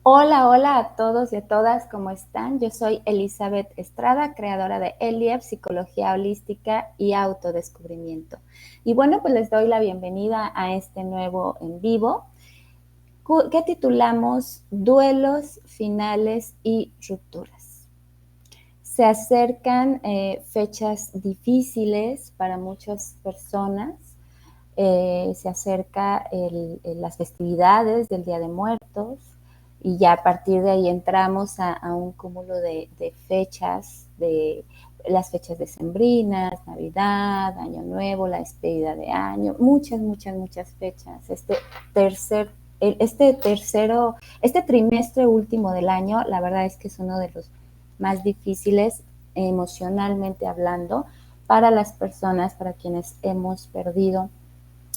Hola, hola a todos y a todas, ¿cómo están? Yo soy Elizabeth Estrada, creadora de Elief, Psicología Holística y Autodescubrimiento. Y bueno, pues les doy la bienvenida a este nuevo en vivo que titulamos Duelos, Finales y Rupturas. Se acercan fechas difíciles para muchas personas. Se acerca las festividades del Día de Muertos y ya a partir de ahí entramos a un cúmulo de fechas, de las fechas decembrinas, Navidad, Año Nuevo, la despedida de año, muchas fechas. Este trimestre último del año, la verdad es que es uno de los más difíciles emocionalmente hablando para las personas, para quienes hemos perdido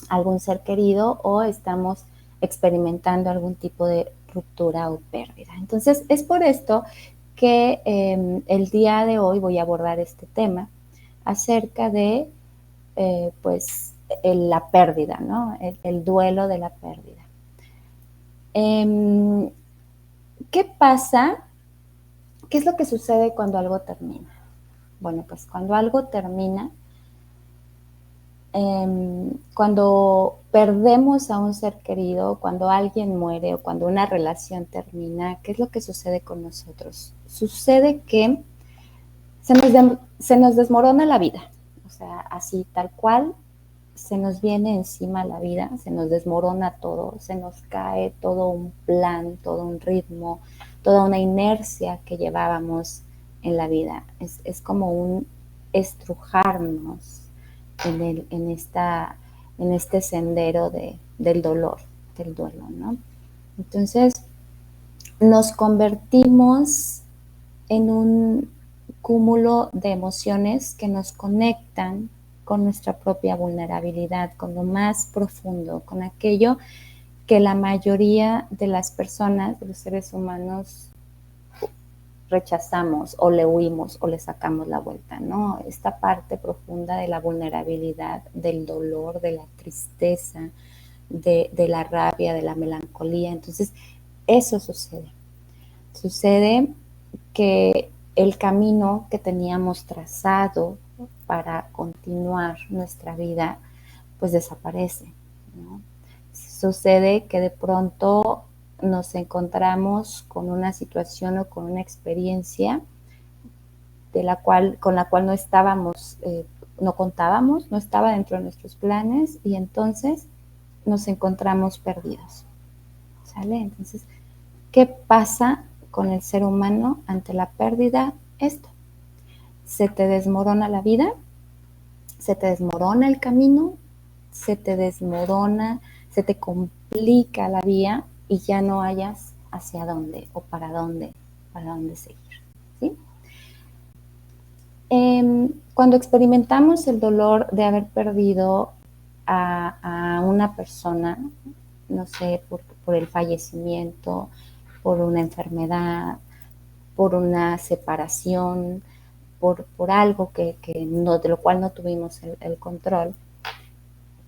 algún ser querido o estamos experimentando algún tipo de ruptura o pérdida. Entonces, es por esto que el día de hoy voy a abordar este tema acerca de, la pérdida, ¿no? El duelo de la pérdida. ¿Qué pasa? ¿Qué es lo que sucede cuando algo termina? Bueno, pues cuando algo termina, cuando perdemos a un ser querido, cuando alguien muere o cuando una relación termina, ¿qué es lo que sucede con nosotros? Sucede que se nos desmorona la vida, o sea, así tal cual se nos viene encima la vida, se nos desmorona todo, se nos cae todo un plan, todo un ritmo, toda una inercia que llevábamos en la vida. Es como un estrujarnos en este sendero del dolor, del duelo, ¿no? Entonces, nos convertimos en un cúmulo de emociones que nos conectan con nuestra propia vulnerabilidad, con lo más profundo, con aquello que la mayoría de las personas, de los seres humanos, rechazamos o le huimos o le sacamos la vuelta, ¿no? Esta parte profunda de la vulnerabilidad, del dolor, de la tristeza, de la rabia, de la melancolía. Entonces, eso sucede. Sucede que el camino que teníamos trazado para continuar nuestra vida, pues desaparece, ¿no? Sucede que de pronto nos encontramos con una situación o con una experiencia con la cual no estábamos, no contábamos, no estaba dentro de nuestros planes y entonces nos encontramos perdidos. ¿Sale? Entonces, ¿qué pasa con el ser humano ante la pérdida? Esto, se te desmorona la vida, se te desmorona el camino, se te desmorona, se te complica la vía y ya no hayas hacia dónde o para dónde seguir, ¿sí? Cuando experimentamos el dolor de haber perdido a una persona, no sé, por el fallecimiento, por una enfermedad, por una separación, por algo no, de lo cual no tuvimos el control,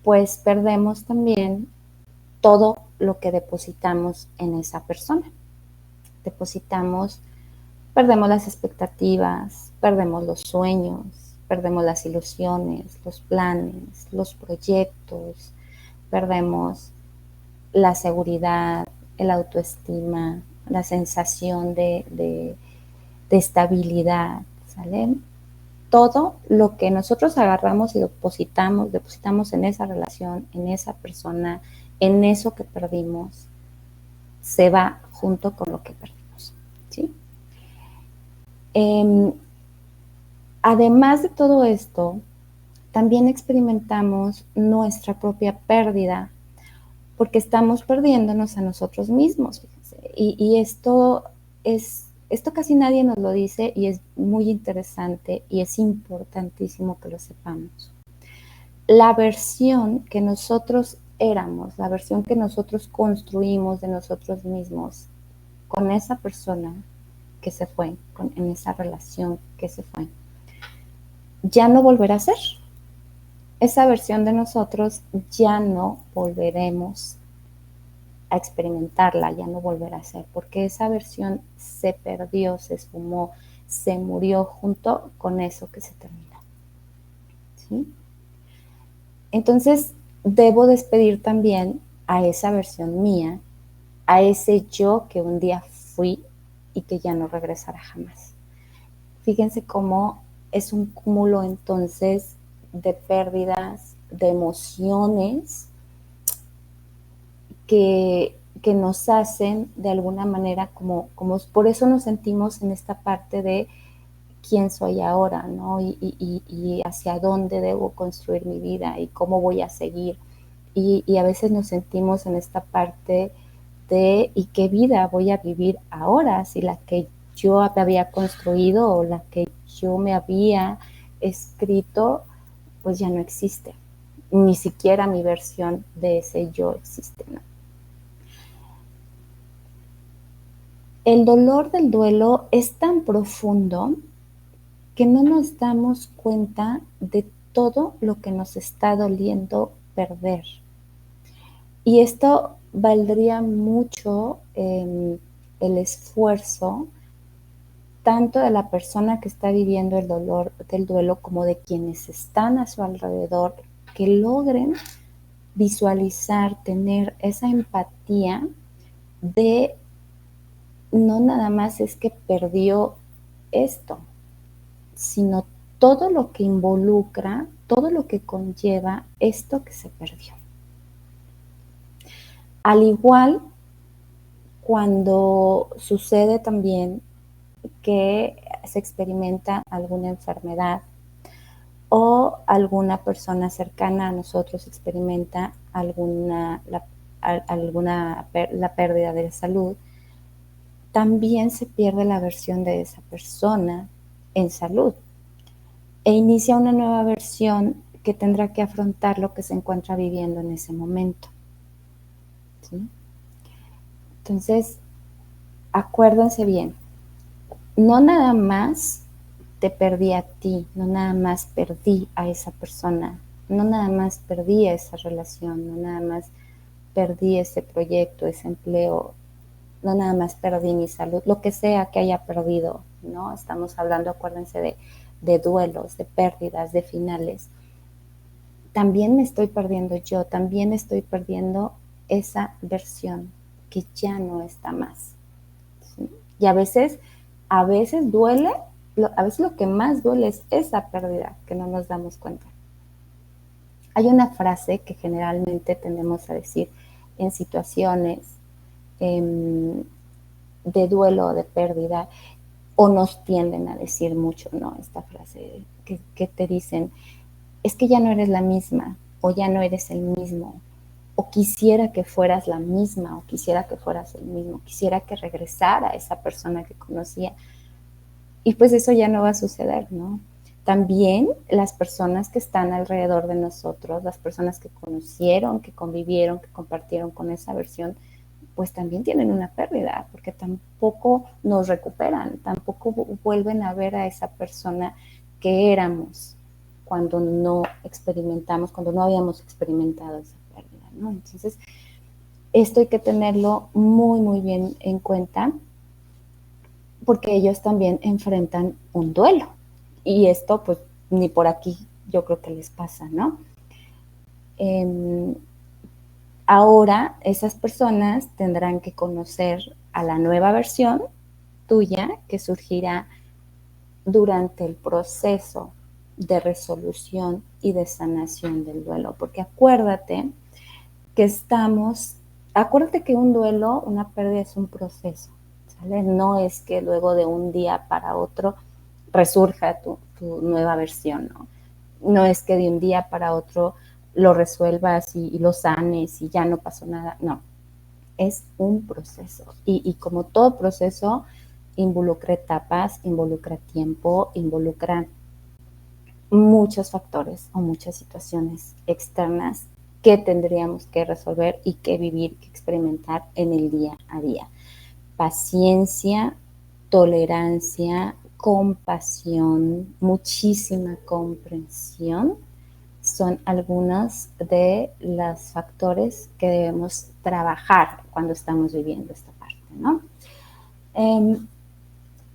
pues perdemos también todo lo que depositamos en esa persona. Perdemos las expectativas, perdemos los sueños, perdemos las ilusiones, los planes, los proyectos, perdemos la seguridad, el autoestima, la sensación de estabilidad, ¿sale? Todo lo que nosotros agarramos y depositamos en esa relación, en esa persona, en eso que perdimos, se va junto con lo que perdimos, ¿sí? Además de todo esto, también experimentamos nuestra propia pérdida, porque estamos perdiéndonos a nosotros mismos, fíjense. Y esto casi nadie nos lo dice y es muy interesante y es importantísimo que lo sepamos. La versión que nosotros éramos, la versión que nosotros construimos de nosotros mismos con esa persona que se fue, en esa relación que se fue, ya no volverá a ser. Esa versión de nosotros ya no volveremos a experimentarla, ya no volver a ser, porque esa versión se perdió, se esfumó, se murió junto con eso que se terminó. ¿Sí? Entonces, debo despedir también a esa versión mía, a ese yo que un día fui y que ya no regresará jamás. Fíjense cómo es un cúmulo entonces de pérdidas, de emociones que nos hacen de alguna manera como por eso nos sentimos en esta parte de quién soy ahora, ¿no? Y hacia dónde debo construir mi vida y cómo voy a seguir. Y a veces nos sentimos en esta parte de ¿y qué vida voy a vivir ahora? Si la que yo había construido o la que yo me había escrito, pues ya no existe. Ni siquiera mi versión de ese yo existe, ¿no? El dolor del duelo es tan profundo que no nos damos cuenta de todo lo que nos está doliendo perder. Y esto valdría mucho el esfuerzo tanto de la persona que está viviendo el dolor del duelo como de quienes están a su alrededor, que logren visualizar, tener esa empatía de no nada más es que perdió esto, sino todo lo que involucra, todo lo que conlleva esto que se perdió. Al igual cuando sucede también que se experimenta alguna enfermedad o alguna persona cercana a nosotros experimenta la pérdida de salud, también se pierde la versión de esa persona en salud e inicia una nueva versión que tendrá que afrontar lo que se encuentra viviendo en ese momento. ¿Sí? Entonces, acuérdense bien, no nada más te perdí a ti, no nada más perdí a esa persona, no nada más perdí esa relación, no nada más perdí ese proyecto, ese empleo, no nada más perdí mi salud, lo que sea que haya perdido, ¿no? Estamos hablando, acuérdense, de duelos, de pérdidas, de finales. También me estoy perdiendo yo, también estoy perdiendo esa versión que ya no está más. ¿Sí? Y a veces duele, a veces lo que más duele es esa pérdida que no nos damos cuenta. Hay una frase que generalmente tendemos a decir en situaciones de duelo o de pérdida, o nos tienden a decir mucho, ¿no? Esta frase que te dicen, es que ya no eres la misma, o ya no eres el mismo, o quisiera que fueras la misma, o quisiera que fueras el mismo, quisiera que regresara esa persona que conocía. Y pues eso ya no va a suceder, ¿no? También las personas que están alrededor de nosotros, las personas que conocieron, que convivieron, que compartieron con esa versión, pues también tienen una pérdida, porque tampoco nos recuperan, tampoco vuelven a ver a esa persona que éramos cuando no experimentamos, cuando no habíamos experimentado esa pérdida, ¿no? Entonces, esto hay que tenerlo muy, muy bien en cuenta, porque ellos también enfrentan un duelo. Y esto, pues, ni por aquí yo creo que les pasa, ¿no? Ahora esas personas tendrán que conocer a la nueva versión tuya que surgirá durante el proceso de resolución y de sanación del duelo. Porque acuérdate que un duelo, una pérdida es un proceso, ¿sale? No es que luego de un día para otro resurja tu nueva versión, ¿no? No es que de un día para otro lo resuelvas y lo sanes y ya no pasó nada, no. Es un proceso y como todo proceso involucra etapas, involucra tiempo, involucra muchos factores o muchas situaciones externas que tendríamos que resolver y que vivir, que experimentar en el día a día. Paciencia, tolerancia, compasión, muchísima comprensión son algunos de los factores que debemos trabajar cuando estamos viviendo esta parte, ¿no?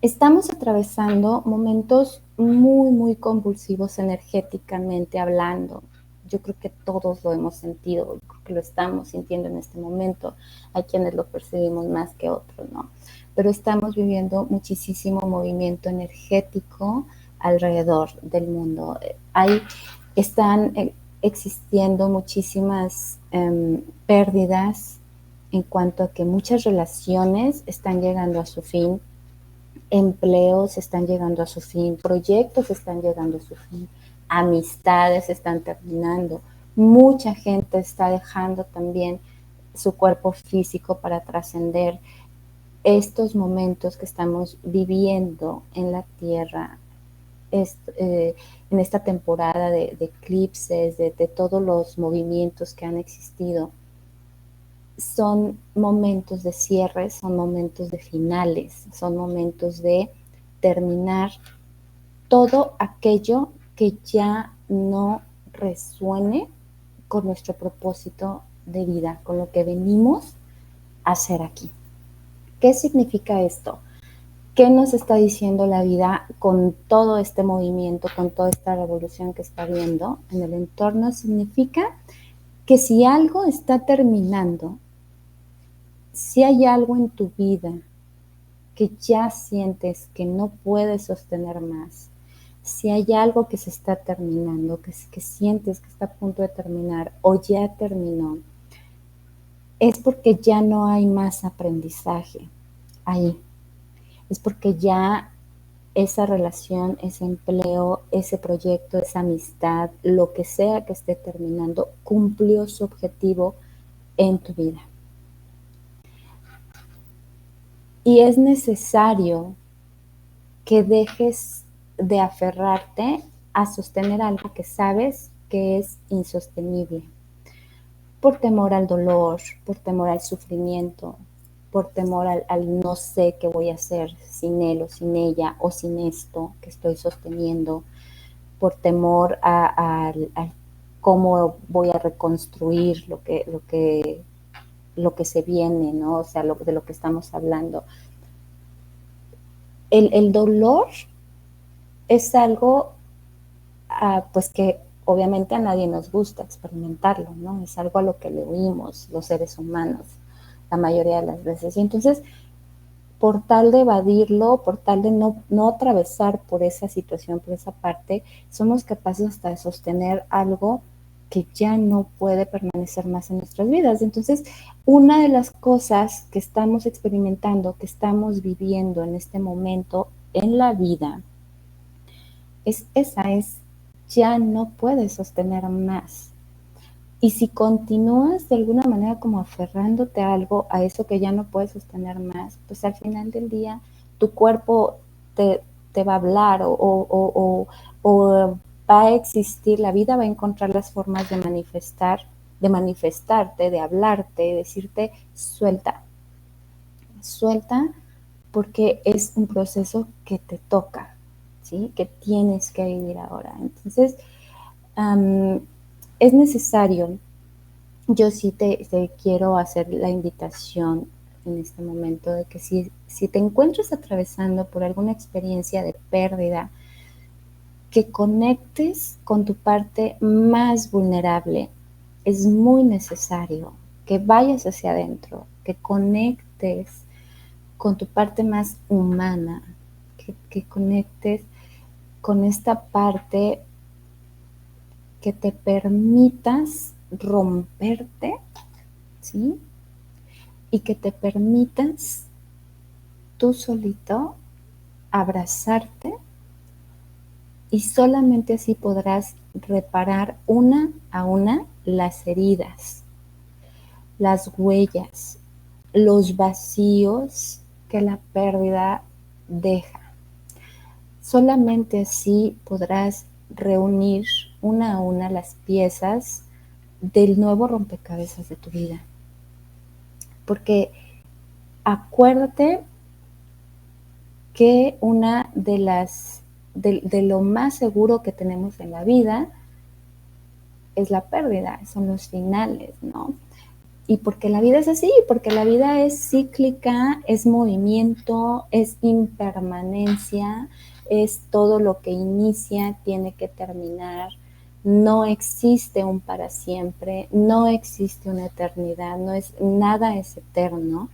Estamos atravesando momentos muy, muy convulsivos energéticamente hablando. Yo creo que todos lo hemos sentido, yo creo que lo estamos sintiendo en este momento. Hay quienes lo percibimos más que otros, ¿no? Pero estamos viviendo muchísimo movimiento energético alrededor del mundo. Están existiendo muchísimas pérdidas en cuanto a que muchas relaciones están llegando a su fin, empleos están llegando a su fin, proyectos están llegando a su fin, amistades están terminando, mucha gente está dejando también su cuerpo físico para trascender. Estos momentos que estamos viviendo en la Tierra, en esta temporada de eclipses, de todos los movimientos que han existido, son momentos de cierre, son momentos de finales, son momentos de terminar todo aquello que ya no resuene con nuestro propósito de vida, con lo que venimos a hacer aquí. ¿Qué significa esto? ¿Qué nos está diciendo la vida con todo este movimiento, con toda esta revolución que está habiendo en el entorno? Significa que si algo está terminando, si hay algo en tu vida que ya sientes que no puedes sostener más, si hay algo que se está terminando, que sientes que está a punto de terminar o ya terminó, es porque ya no hay más aprendizaje ahí. Es porque ya esa relación, ese empleo, ese proyecto, esa amistad, lo que sea que esté terminando, cumplió su objetivo en tu vida. Y es necesario que dejes de aferrarte a sostener algo que sabes que es insostenible, por temor al dolor, por temor al sufrimiento, por temor al no sé qué voy a hacer sin él o sin ella o sin esto que estoy sosteniendo, por temor a cómo voy a reconstruir lo que se viene, ¿no? O sea, de lo que estamos hablando. El dolor es algo pues que obviamente a nadie nos gusta experimentarlo, ¿no? Es algo a lo que le huimos los seres humanos la mayoría de las veces. Y entonces, por tal de evadirlo, por tal de no atravesar por esa situación, por esa parte, somos capaces hasta de sostener algo que ya no puede permanecer más en nuestras vidas. Entonces, una de las cosas que estamos experimentando, que estamos viviendo en este momento en la vida, es ya no puedes sostener más. Y si continúas de alguna manera como aferrándote a algo, a eso que ya no puedes sostener más, pues al final del día tu cuerpo te va a hablar o va a existir, la vida va a encontrar las formas de manifestarte, de hablarte, de decirte suelta, suelta, porque es un proceso que te toca, ¿sí? Que tienes que vivir ahora. Entonces, es necesario, yo sí te quiero hacer la invitación en este momento de que si te encuentras atravesando por alguna experiencia de pérdida, que conectes con tu parte más vulnerable. Es muy necesario que vayas hacia adentro, que conectes con tu parte más humana, que conectes con esta parte que te permitas romperte, ¿sí? Y que te permitas tú solito abrazarte, y solamente así podrás reparar una a una las heridas, las huellas, los vacíos que la pérdida deja. Solamente así podrás reunir una a una las piezas del nuevo rompecabezas de tu vida. Porque acuérdate que una de lo más seguro que tenemos en la vida es la pérdida, son los finales, ¿no? Y porque la vida es así, porque la vida es cíclica, es movimiento, es impermanencia, es todo lo que inicia, tiene que terminar. No existe un para siempre, no existe una eternidad, nada es eterno.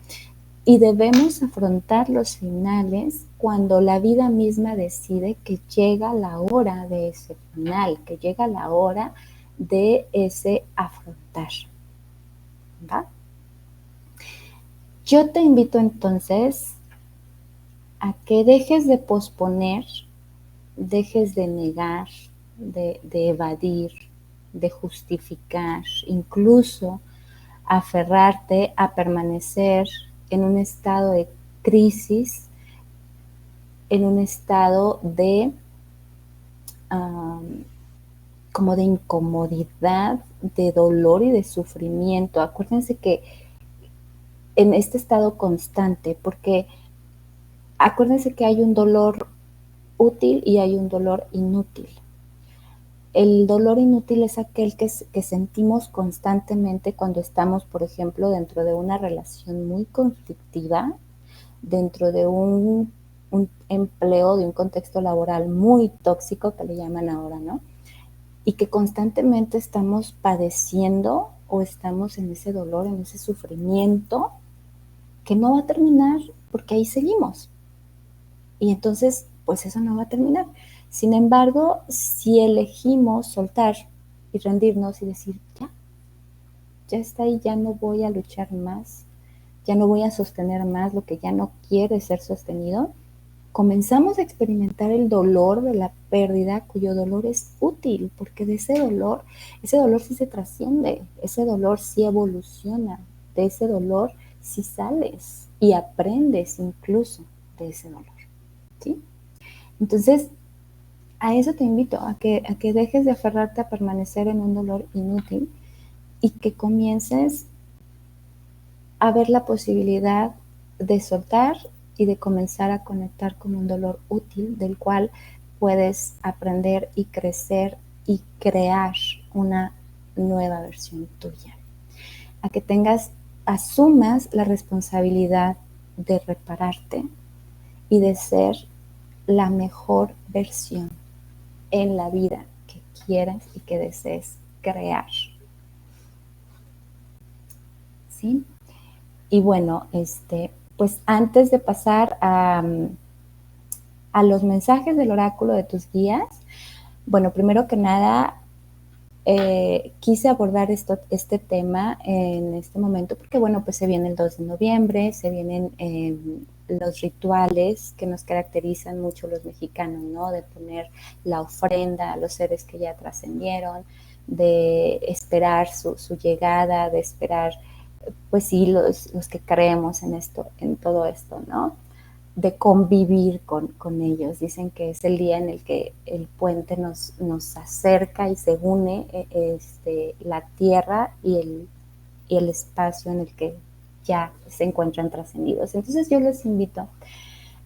Y debemos afrontar los finales cuando la vida misma decide que llega la hora de ese final, que llega la hora de ese afrontar. ¿Va? Yo te invito entonces a que dejes de posponer, dejes de negar, de evadir, de justificar, incluso aferrarte a permanecer en un estado de crisis, en un estado de como de incomodidad, de dolor y de sufrimiento. Acuérdense que en este estado constante, porque acuérdense que hay un dolor útil y hay un dolor inútil. El dolor inútil es aquel que sentimos constantemente cuando estamos, por ejemplo, dentro de una relación muy conflictiva, dentro de un empleo, de un contexto laboral muy tóxico, que le llaman ahora, ¿no? Y que constantemente estamos padeciendo o estamos en ese dolor, en ese sufrimiento, que no va a terminar porque ahí seguimos. Y entonces, pues eso no va a terminar. Sin embargo, si elegimos soltar y rendirnos y decir, ya está ahí, ya no voy a luchar más, ya no voy a sostener más lo que ya no quiere ser sostenido, comenzamos a experimentar el dolor de la pérdida, cuyo dolor es útil, porque de ese dolor sí se trasciende, ese dolor sí evoluciona, de ese dolor sí sales y aprendes incluso de ese dolor, ¿sí? Entonces, a eso te invito, a que dejes de aferrarte a permanecer en un dolor inútil y que comiences a ver la posibilidad de soltar y de comenzar a conectar con un dolor útil del cual puedes aprender y crecer y crear una nueva versión tuya. A que asumas la responsabilidad de repararte y de ser la mejor versión en la vida que quieras y que desees crear. ¿Sí? Y bueno, pues antes de pasar a los mensajes del oráculo de tus guías, bueno, primero que nada, quise abordar este tema en este momento porque, bueno, pues se viene el 2 de noviembre, se vienen los rituales que nos caracterizan mucho los mexicanos, ¿no? De poner la ofrenda a los seres que ya trascendieron, de esperar su llegada, de esperar, pues sí, los que creemos en esto, en todo esto, ¿no? De convivir con ellos. Dicen que es el día en el que el puente nos acerca y se une la tierra y el espacio en el que ya se encuentran trascendidos. Entonces yo les invito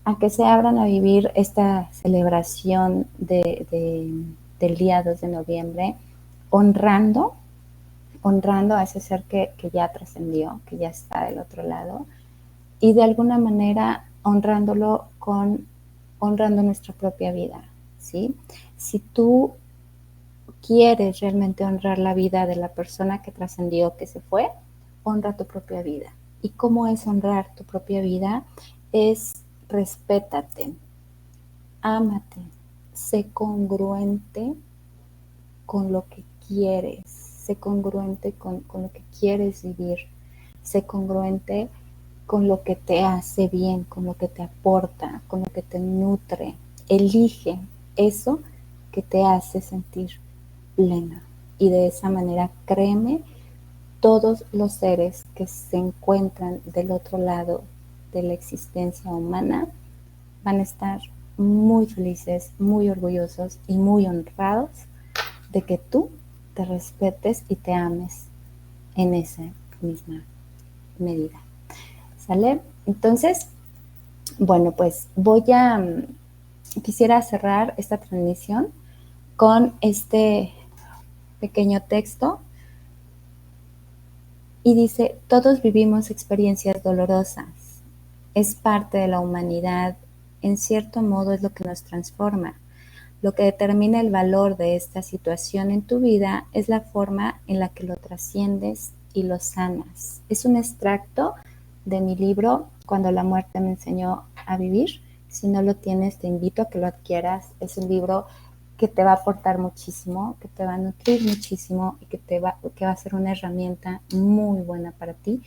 a que se abran a vivir esta celebración del día 2 de noviembre, honrando, honrando a ese ser que ya trascendió, que ya está del otro lado, y de alguna manera honrándolo honrando nuestra propia vida, ¿sí? Si tú quieres realmente honrar la vida de la persona que trascendió, que se fue, honra tu propia vida. ¿Y cómo es honrar tu propia vida? Es respétate, ámate, sé congruente con lo que quieres, sé congruente con lo que quieres vivir, sé congruente con lo que te hace bien, con lo que te aporta, con lo que te nutre. Elige eso que te hace sentir plena. Y de esa manera, créeme, todos los seres que se encuentran del otro lado de la existencia humana van a estar muy felices, muy orgullosos y muy honrados de que tú te respetes y te ames en esa misma medida. ¿Sale? Entonces, bueno, pues quisiera cerrar esta transmisión con este pequeño texto Y dice, todos vivimos experiencias dolorosas, es parte de la humanidad, en cierto modo es lo que nos transforma. Lo que determina el valor de esta situación en tu vida es la forma en la que lo trasciendes y lo sanas. Es un extracto de mi libro Cuando la muerte me enseñó a vivir. Si no lo tienes, te invito a que lo adquieras. Es un libro que te va a aportar muchísimo, que te va a nutrir muchísimo y que va a ser una herramienta muy buena para ti,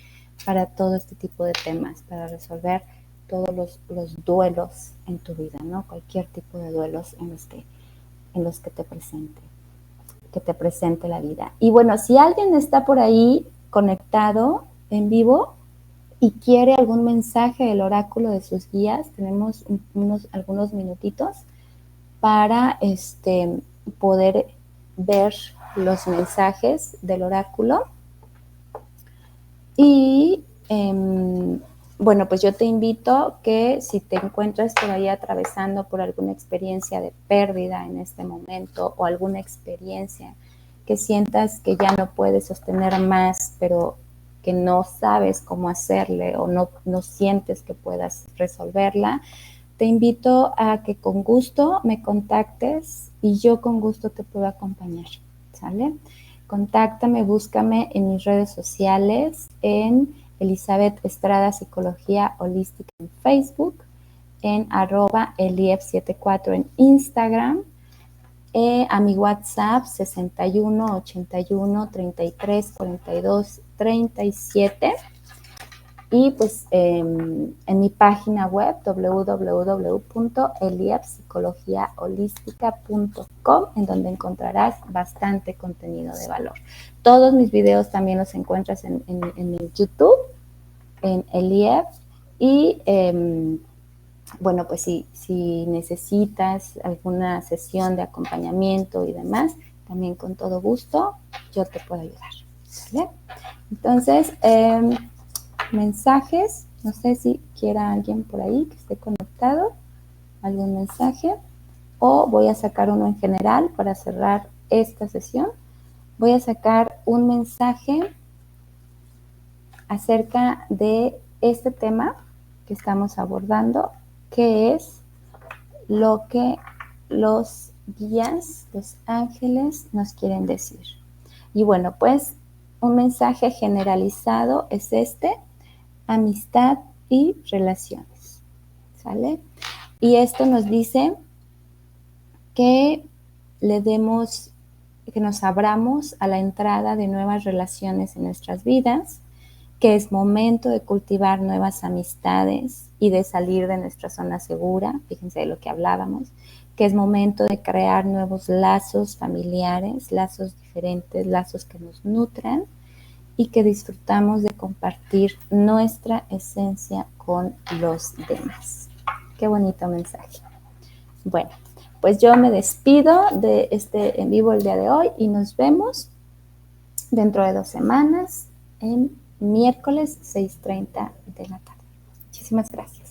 para todo este tipo de temas, para resolver todos los duelos en tu vida, ¿no? Cualquier tipo de duelos en los que te presente la vida. Y bueno, si alguien está por ahí conectado en vivo y quiere algún mensaje del oráculo de sus guías, tenemos algunos minutitos para poder ver los mensajes del oráculo. Y bueno, pues yo te invito que si te encuentras por ahí atravesando por alguna experiencia de pérdida en este momento o alguna experiencia que sientas que ya no puedes sostener más, pero que no sabes cómo hacerle o no sientes que puedas resolverla, te invito a que con gusto me contactes y yo con gusto te puedo acompañar, ¿sale? Contáctame, búscame en mis redes sociales, en Elizabeth Estrada Psicología Holística en Facebook, en @elief74 en Instagram, a mi WhatsApp 61 81 33 42 37 y pues en mi página web www.eliefpsicologiaholística.com, en donde encontrarás bastante contenido de valor. Todos mis videos también los encuentras en mi YouTube, en Elief. Y bueno, pues si necesitas alguna sesión de acompañamiento y demás, también con todo gusto yo te puedo ayudar, ¿vale? Entonces, mensajes, no sé si quiera alguien por ahí que esté conectado, algún mensaje, o voy a sacar uno en general para cerrar esta sesión. Voy a sacar un mensaje acerca de este tema que estamos abordando, que es lo que los guías, los ángeles nos quieren decir. Y bueno, pues un mensaje generalizado es amistad y relaciones, ¿sale? Y esto nos dice que que nos abramos a la entrada de nuevas relaciones en nuestras vidas, que es momento de cultivar nuevas amistades y de salir de nuestra zona segura, fíjense de lo que hablábamos, que es momento de crear nuevos lazos familiares, lazos diferentes, lazos que nos nutran y que disfrutamos de compartir nuestra esencia con los demás. Qué bonito mensaje. Bueno, pues yo me despido de este en vivo el día de hoy y nos vemos dentro de 2 semanas en miércoles 6:30 de la tarde. Muchísimas gracias.